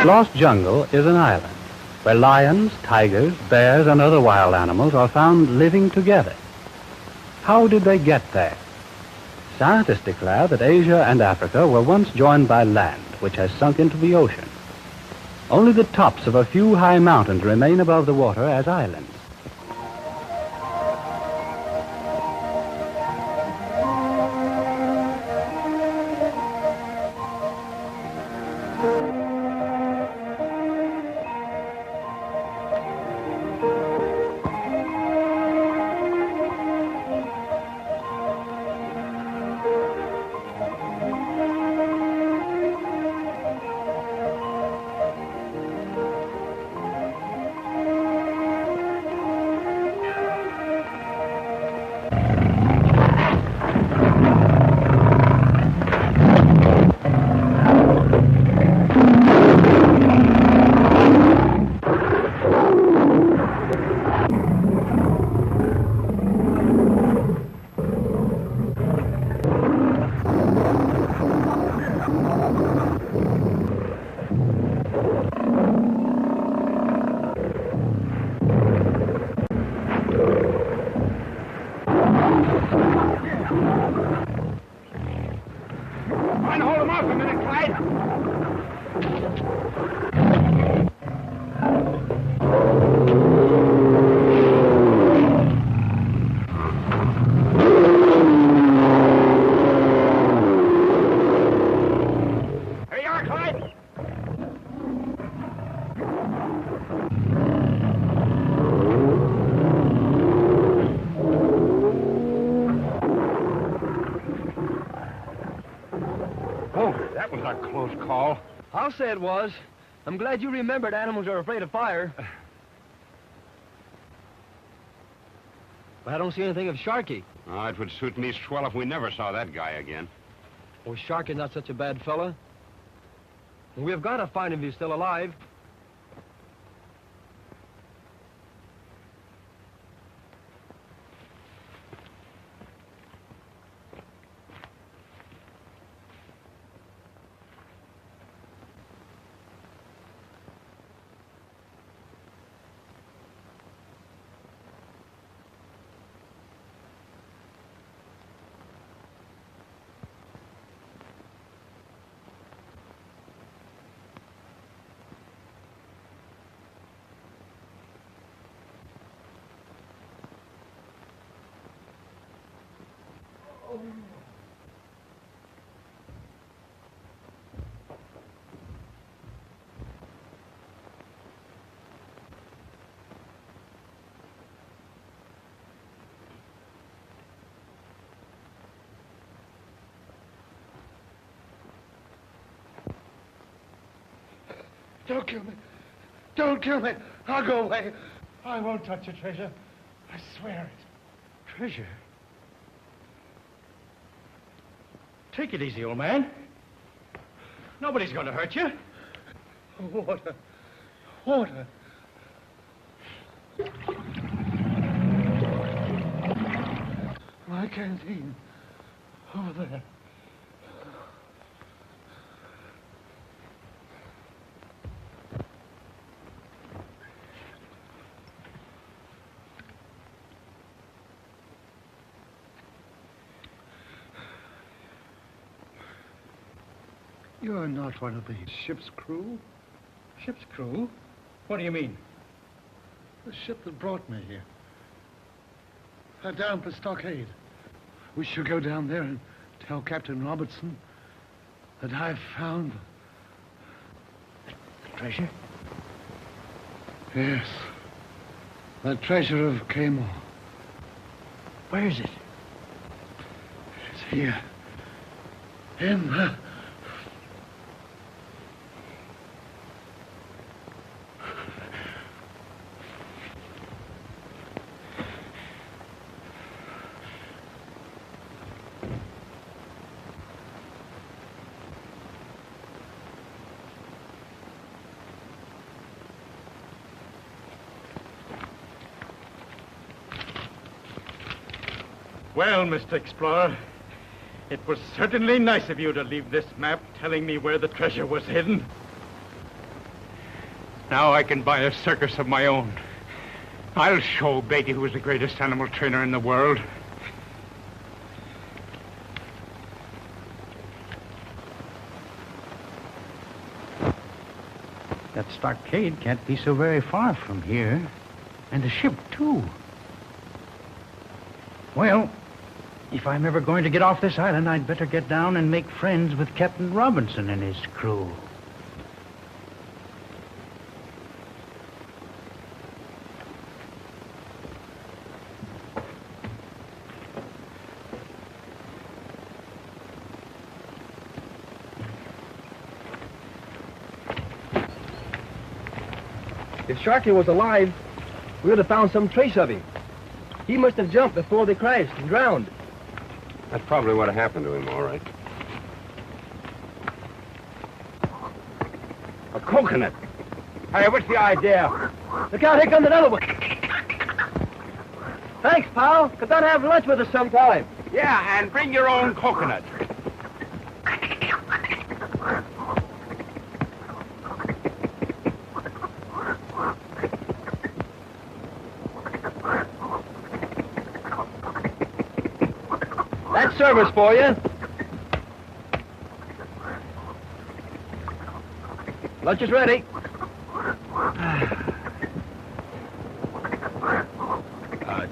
This lost jungle is an island where lions, tigers, bears, and other wild animals are found living together. How did they get there? Scientists declare that Asia and Africa were once joined by land, which has sunk into the ocean. Only the tops of a few high mountains remain above the water as islands. Try and hold him off a minute, Clyde. Here you are, Clyde. That was a close call. I'll say it was. I'm glad you remembered animals are afraid of fire. But I don't see anything of Sharky. Oh, it would suit me swell if we never saw that guy again. Oh, Sharky's not such a bad fella. We've got to find him if he's still alive. Don't kill me. Don't kill me. I'll go away. I won't touch your treasure. I swear it. Treasure? Take it easy, old man. Nobody's going to hurt you. Water. Water. My canteen. Over there. You're not one of the ship's crew? Ship's crew? What do you mean? The ship that brought me here. Down for Stockade. We should go down there and tell Captain Robertson that I've found The treasure? Yes. The treasure of Camel. Where is it? It's here. In the... Well, Mr. Explorer, it was certainly nice of you to leave this map telling me where the treasure was hidden. Now I can buy a circus of my own. I'll show Beatty who's the greatest animal trainer in the world. That stockade can't be so very far from here. And the ship, too. Well, if I'm ever going to get off this island, I'd better get down and make friends with Captain Robinson and his crew. If Sharky was alive, we would have found some trace of him. He must have jumped before they crashed and drowned. That's probably what happened to him, all right. A coconut. Hey, what's the idea? Look out, here comes another one. Thanks, pal. Come down and have lunch with us sometime. Yeah, and bring your own coconut. That's service for you. Lunch is ready.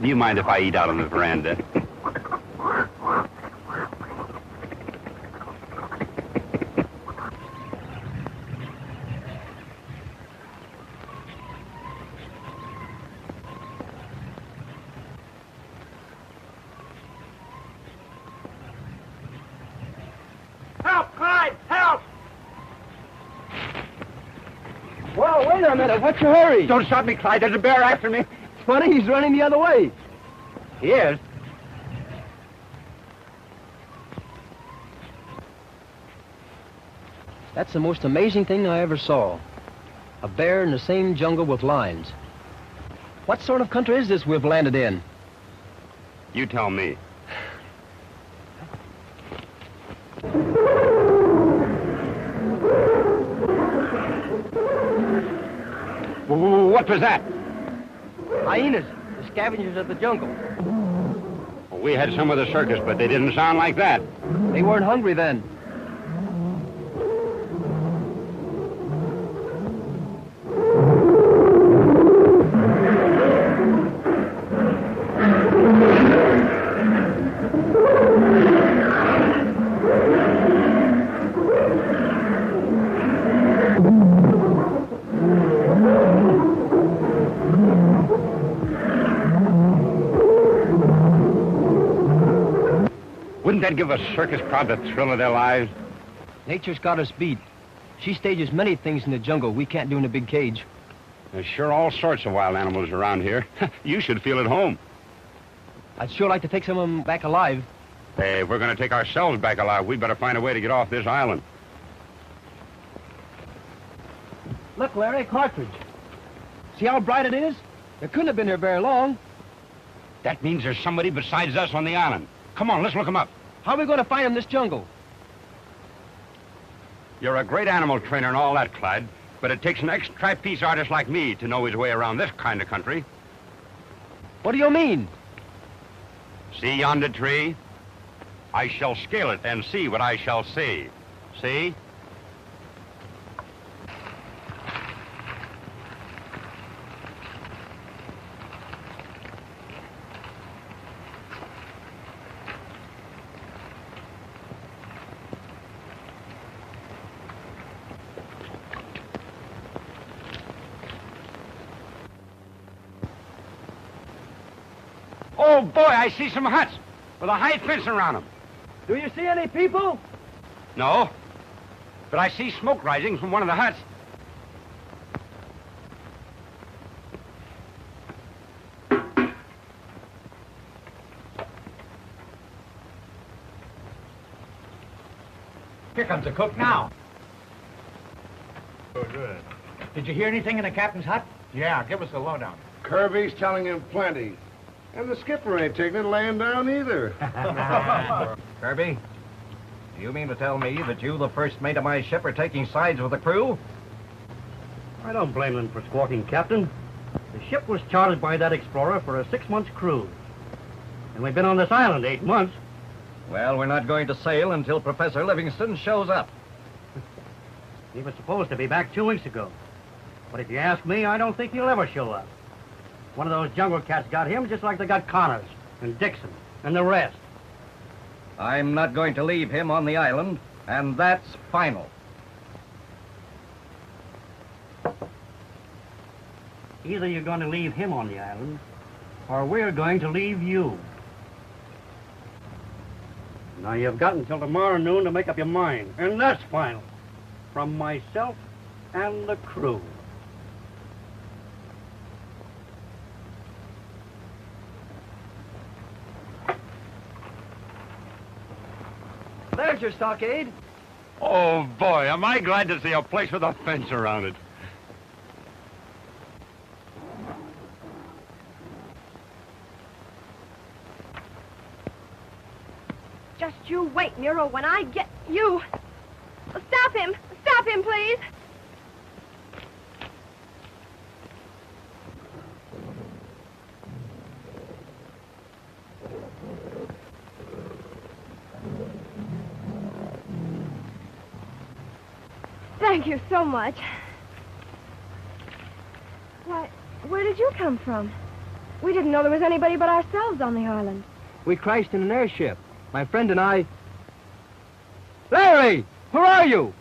Do you mind if I eat out on the veranda? Help, Clyde! Help! Well, wait a minute. What's your hurry? Don't stop me, Clyde. There's a bear after me. It's funny, he's running the other way. He is. That's the most amazing thing I ever saw. A bear in the same jungle with lions. What sort of country is this we've landed in? You tell me. What was that? Hyenas, the scavengers of the jungle. Well, we had some of the circus, but they didn't sound like that. They weren't hungry then. Wouldn't that give a circus crowd the thrill of their lives? Nature's got us beat. She stages many things in the jungle we can't do in a big cage. There's sure all sorts of wild animals around here. You should feel at home. I'd sure like to take some of them back alive. Hey, if we're going to take ourselves back alive, we'd better find a way to get off this island. Look, Larry, a cartridge. See how bright it is? It couldn't have been here very long. That means there's somebody besides us on the island. Come on, let's look him up. How are we going to find him in this jungle? You're a great animal trainer and all that, Clyde, but it takes an ex-trapeze artist like me to know his way around this kind of country. What do you mean? See yonder tree? I shall scale it and see what I shall see. See? Oh, boy, I see some huts with a high fence around them. Do you see any people? No, but I see smoke rising from one of the huts. Here comes the cook now. Good. Did you hear anything in the captain's hut? Yeah, give us a lowdown. Kirby's telling him plenty. And the skipper ain't taking it laying down either. Kirby, do you mean to tell me that you, the first mate of my ship, are taking sides with the crew? I don't blame them for squawking, Captain. The ship was chartered by that explorer for a 6-month cruise. And we've been on this island 8 months. Well, we're not going to sail until Professor Livingston shows up. He was supposed to be back 2 weeks ago. But if you ask me, I don't think he'll ever show up. One of those jungle cats got him just like they got Connors and Dixon and the rest. I'm not going to leave him on the island, and that's final. Either you're going to leave him on the island, or we're going to leave you. Now, you've got until tomorrow noon to make up your mind, and that's final. From myself and the crew. There's your stockade. Oh, boy, am I glad to see a place with a fence around it. Just you wait, Nero, when I get you. Stop him! Stop him, please! Thank you so much. Why, where did you come from? We didn't know there was anybody but ourselves on the island. We crashed in an airship. My friend and I... Larry! Where are you?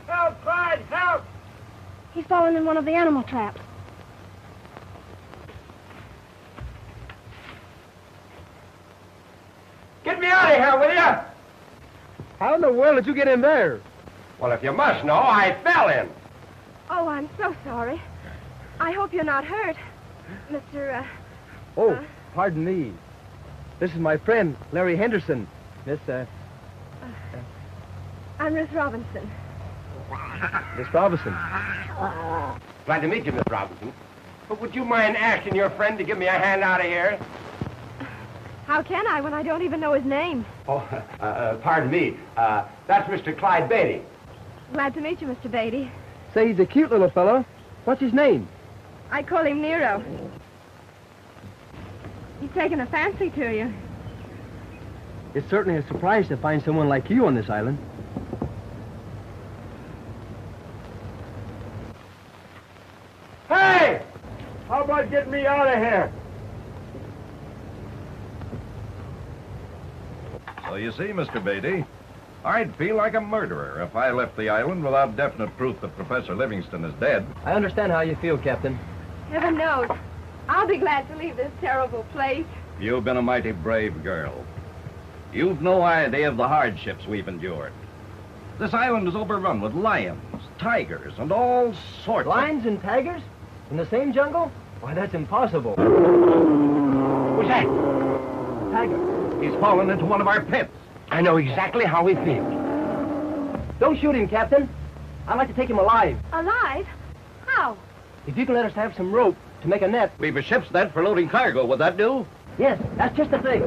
Help, Clyde, help! He's fallen in one of the animal traps. Get me out of here, will you? How in the world did you get in there? Well, if you must know, I fell in. Oh, I'm so sorry. I hope you're not hurt, Mr. Pardon me. This is my friend, Larry Henderson. Miss I'm Ruth Robinson. Miss Robinson. Glad to meet you, Miss Robinson. But would you mind asking your friend to give me a hand out of here? How can I when I don't even know his name? Oh, pardon me. That's Mr. Clyde Beatty. Glad to meet you, Mr. Beatty. Say, he's a cute little fellow. What's his name? I call him Nero. He's taken a fancy to you. It's certainly a surprise to find someone like you on this island. Hey! How about getting me out of here? So you see, Mr. Beatty, I'd feel like a murderer if I left the island without definite proof that Professor Livingston is dead. I understand how you feel, Captain. Heaven knows. I'll be glad to leave this terrible place. You've been a mighty brave girl. You've no idea of the hardships we've endured. This island is overrun with lions, tigers, and all sorts Lions and tigers? In the same jungle? Why, that's impossible. Who's that? Tiger. He's fallen into one of our pits. I know exactly how he feels. Don't shoot him, Captain. I'd like to take him alive. Alive? How? If you can let us have some rope to make a net. We've a ship's net for loading cargo. Would that do? Yes, that's just the thing.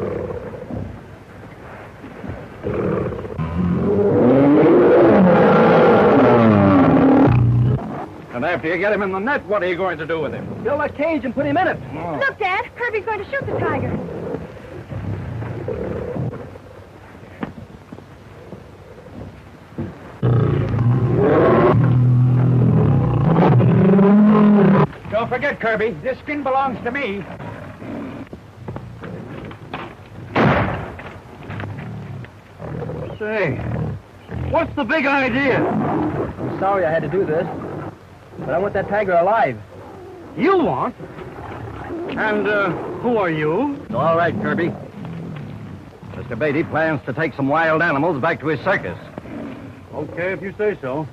And after you get him in the net, what are you going to do with him? Build a cage and put him in it. Look, Dad. Kirby's going to shoot the tiger. Don't forget, Kirby, this skin belongs to me. Say, what's the big idea? I'm sorry I had to do this, but I want that tiger alive. You want? And, who are you? All right, Kirby. Mr. Beatty plans to take some wild animals back to his circus. Okay, if you say so.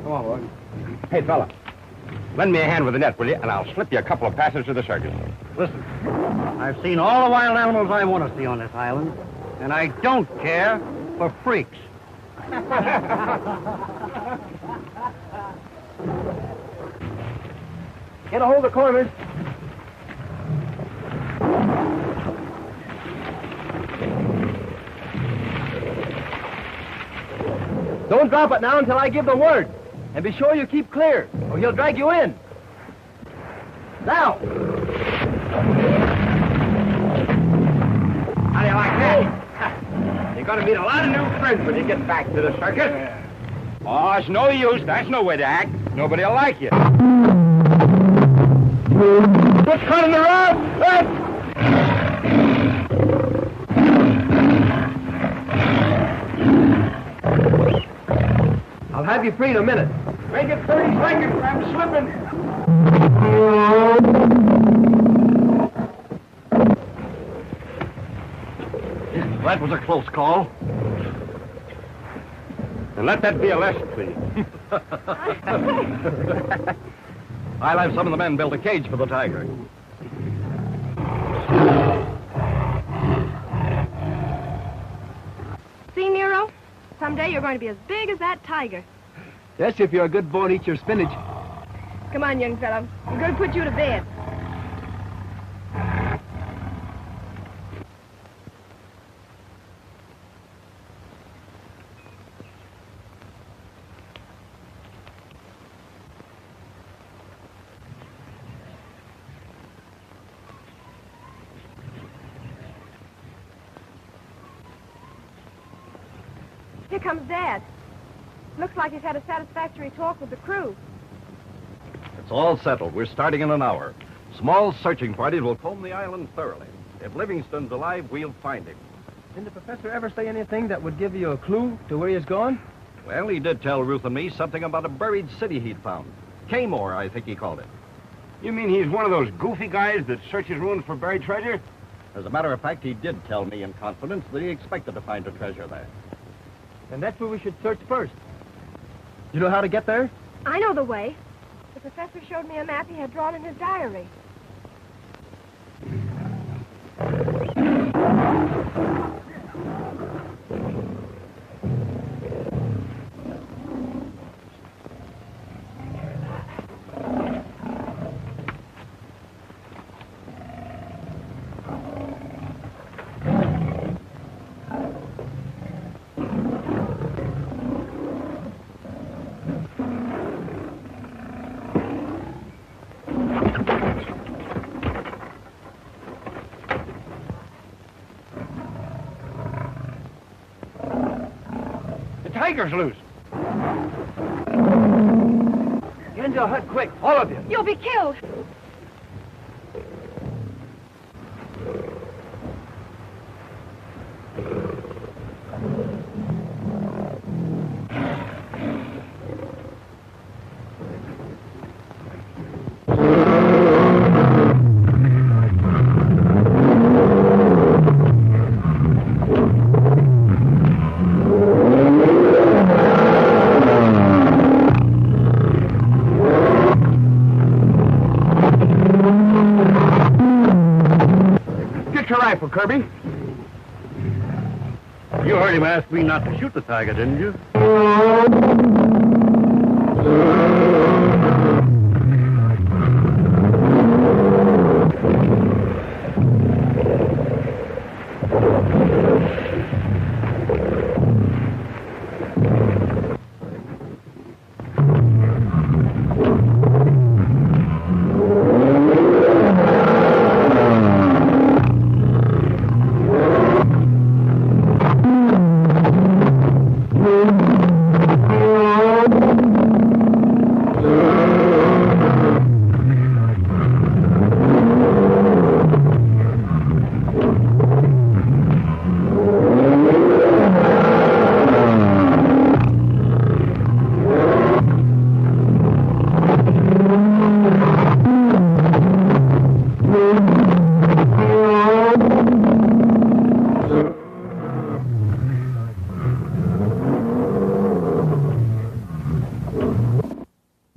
Come on, boy. Hey, fella. Lend me a hand with the net, will you? And I'll slip you a couple of passes to the circus. Listen, I've seen all the wild animals I want to see on this island, and I don't care for freaks. Get a hold of the corners. Don't drop it now until I give the word. And be sure you keep clear, or he'll drag you in. Now! How do you like that? You're going to meet a lot of new friends when you get back to the circus. Oh, it's no use. That's no way to act. Nobody will like you. What's cutting the rope? I'll have you free in a minute. Make it 30 seconds. I'm slipping. That was a close call. And let that be a lesson, please. I'll have some of the men build a cage for the tiger. See, Nero? Someday you're going to be as big as that tiger. Yes, if you're a good boy and eat your spinach. Come on, young fellow. I'm going to put you to bed. Here comes Dad. Looks like he's had a satisfactory talk with the crew. It's all settled. We're starting in an hour. Small searching parties will comb the island thoroughly. If Livingston's alive, we'll find him. Didn't the professor ever say anything that would give you a clue to where he's gone? Well, he did tell Ruth and me something about a buried city he'd found. Kamor, I think he called it. You mean he's one of those goofy guys that searches ruins for buried treasure? As a matter of fact, he did tell me in confidence that he expected to find a treasure there. And that's where we should search first. You know how to get there? I know the way. The professor showed me a map he had drawn in his diary. Tiger's loose. Get into a hut quick, all of you. You'll be killed. Rifle, Kirby. You heard him ask me not to shoot the tiger, didn't you?